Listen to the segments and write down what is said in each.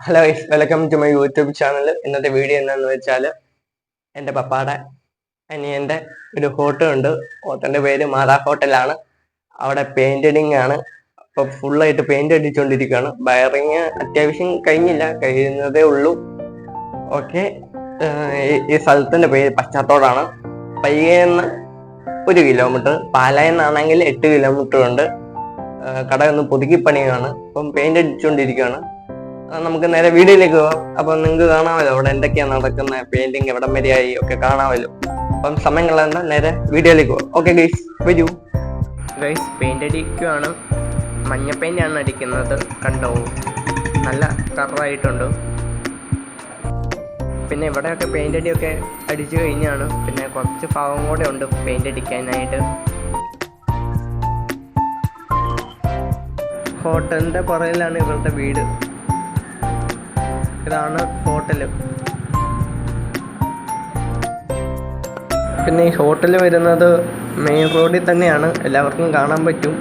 Hello welcome to my YouTube channel. ഇന്നത്തെ video എന്താണെന്ന് വെച്ചാൽ എൻ്റെ പപ്പാടെ അനിയൻ്റെ ഒരു ഹോട്ടൽ ഉണ്ട്. ഹോട്ടലിൻ്റെ പേര് മാതാ ഹോട്ടലാണ്. അവിടെ പെയിൻറ്റിങ് ആണ്. അപ്പോൾ ഫുള്ളായിട്ട് പെയിൻറ് അടിച്ചുകൊണ്ടിരിക്കുകയാണ്. വയറിങ് അത്യാവശ്യം കഴിയുന്നതേ ഉള്ളൂ. ഓക്കെ, ഈ സ്ഥലത്തിൻ്റെ പേര് പശ്ചാത്തോടാണ്. പയ്യെന്ന് 1 കിലോമീറ്റർ, പാലായെന്നാണെങ്കിൽ 8 കിലോമീറ്റർ ഉണ്ട്. കട ഒന്ന് പുതുക്കിപ്പണിയാണ്. അപ്പം പെയിൻറ് അടിച്ചുകൊണ്ടിരിക്കുകയാണ്. നമുക്ക് നേരെ വീഡിയോയിലേക്ക് പോവാം. അപ്പൊ നിങ്ങൾക്ക് കാണാമല്ലോ അവിടെ എന്തൊക്കെയാണ് നടക്കുന്ന, പെയിന്റിങ് എവിടം വരെയായി ഒക്കെ കാണാമല്ലോ. അപ്പം സമയം കളയണ്ട, നേരെ വീഡിയോയിലേക്ക് പോവാം. ഓക്കെ ഗൈസ്, വരൂ. ഗൈസ്, പെയിന്റ് അടിക്കുകയാണ്. മഞ്ഞ പെയിന്റ് ആണ് അടിക്കുന്നത്. കണ്ടോ, നല്ല കളറായിട്ടുണ്ട്. പിന്നെ ഇവിടെയൊക്കെ പെയിന്റ് അടിയൊക്കെ അടിച്ചു കഴിഞ്ഞാണ്. പിന്നെ കുറച്ച് ഭാഗം കൂടെ ഉണ്ട് പെയിന്റ് അടിക്കാനായിട്ട്. ഹോട്ടലിന്റെ പുറകിലാണ് ഇവരുടെ വീട്. ഇതാണ് ഹോട്ടല്. പിന്നെ ഈ ഹോട്ടല് വരുന്നത് മെയിൻ റോഡിൽ തന്നെയാണ്, എല്ലാവർക്കും കാണാൻ പറ്റും.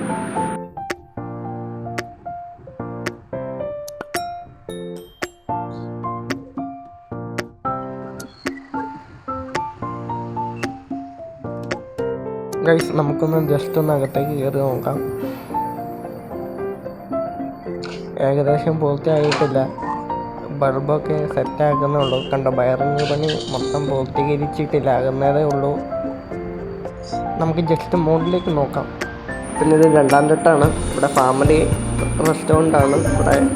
ഗൈസ്, നമുക്കൊന്ന് ജസ്റ്റ് ഒന്ന് അകത്തേക്ക് കയറി നോക്കാം. ഏകദേശം പൂർത്തിയായിട്ടില്ല, ബൾബൊക്കെ സെറ്റാക്കുന്നുള്ളൂ. കണ്ടോ, വയറിങ് പണി മൊത്തം പൂർത്തീകരിച്ചിട്ടില്ല, ആകുന്നതേ ഉള്ളൂ. നമുക്ക് ജസ്റ്റ് മോഡിലേക്ക് നോക്കാം. പിന്നെ ഇത് 2ാം തട്ടാണ്. ഇവിടെ ഫാമിലി റെസ്റ്റോറൻ്റ് ആണ്.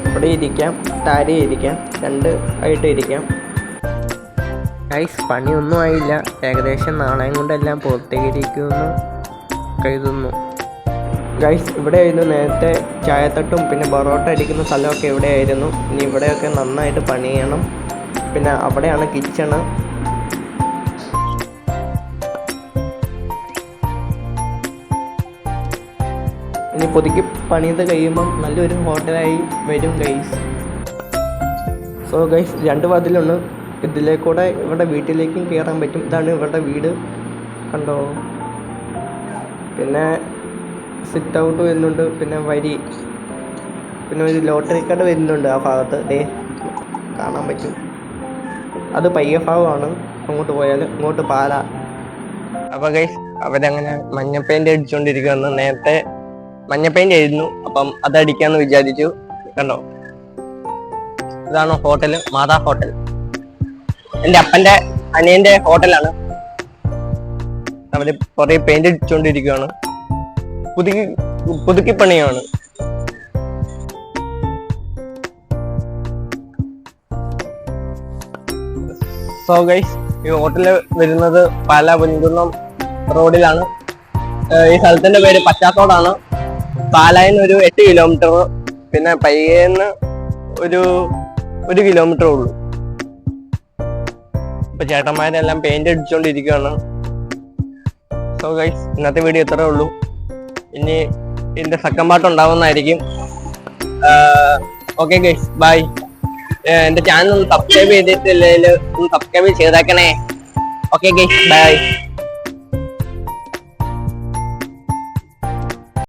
ഇവിടെ ഇരിക്കാം, താഴെ ഇരിക്കാം, 2 ആയിട്ട് ഇരിക്കാം. ഗൈസ്, പണിയൊന്നും ആയില്ല. ഏകദേശം നാളെയും കൊണ്ടെല്ലാം പൂർത്തീകരിക്കുമെന്ന് കരുതുന്നു. ഗൈസ്, ഇവിടെയായിരുന്നു നേരത്തെ ചായത്തട്ടും പിന്നെ പൊറോട്ട അടിക്കുന്ന സ്ഥലമൊക്കെ ഇവിടെയായിരുന്നു. ഇനി ഇവിടെയൊക്കെ നന്നായിട്ട് പണിയണം. പിന്നെ അവിടെയാണ് കിച്ചണ്. ഇനി പുതുക്കി പണിത് കഴിയുമ്പം നല്ലൊരു ഹോട്ടലായി വരും ഗൈസ്. So guys, 2 വാതിലുണ്ട്. ഇതിലേക്കൂടെ ഇവിടെ വീട്ടിലേക്കും കയറാൻ പറ്റും. ഇതാണ് ഇവരുടെ വീട്, കണ്ടോ. പിന്നെ സിറ്റ് ഔട്ട് വരുന്നുണ്ട്. പിന്നെ പിന്നെ ഒരു ലോട്ടറി കാർഡ് വരുന്നുണ്ട് ആ ഭാഗത്ത്. കാണാൻ പറ്റും. അത് പയ്യ ഭാഗമാണ്. അങ്ങോട്ട് പോയാൽ അങ്ങോട്ട് പാല. അപ്പോൾ ഗൈസ്, അവരങ്ങനെ മഞ്ഞ പെയിന്റ് അടിച്ചുകൊണ്ടിരിക്കുകയാണ്. നേരത്തെ മഞ്ഞ പെയിന്റ് ആയിരുന്നു, അപ്പം അതടിക്കാന്ന് വിചാരിച്ചു. കണ്ടോ, ഇതാണ് ഹോട്ടല്, മാതാ ഹോട്ടൽ. എൻ്റെ അപ്പൻ്റെ അനിയൻ്റെ ഹോട്ടലാണ്. അവര് കുറേ പെയിന്റ് അടിച്ചുകൊണ്ടിരിക്കുകയാണ്. പുതുക്കിപ്പണിയാണ്. സോ ഗൈസ്, ഈ ഹോട്ടല് വരുന്നത് പാലാ പൊൻകുന്നം റോഡിലാണ്. ഈ സ്ഥലത്തിന്റെ പേര് പശ്ചാത്തോടാണ്. പാലായിന്ന് ഒരു 8 കിലോമീറ്റർ, പിന്നെ പയ്യേന്ന് ഒരു 1 കിലോമീറ്റർ ഉള്ളൂ. ഇപ്പൊ ചേട്ടന്മാരെല്ലാം പെയിന്റ് അടിച്ചുകൊണ്ടിരിക്കുകയാണ്. സോ ഗൈസ്, ഇന്നത്തെ വീഡിയോ ഇത്രേ ഉള്ളൂ. ഇനി ഇതിന്റെ സെക്കൻഡ് പാർട്ട് ഉണ്ടാവുന്നതായിരിക്കും. Okay guys, bye. എന്റെ ചാനൽ ഒന്ന് സബ്സ്ക്രൈബ് ചെയ്തിട്ടില്ലെങ്കിൽ ഒന്ന് സബ്സ്ക്രൈബ് ചെയ്തേക്കണേ. Okay guys, by.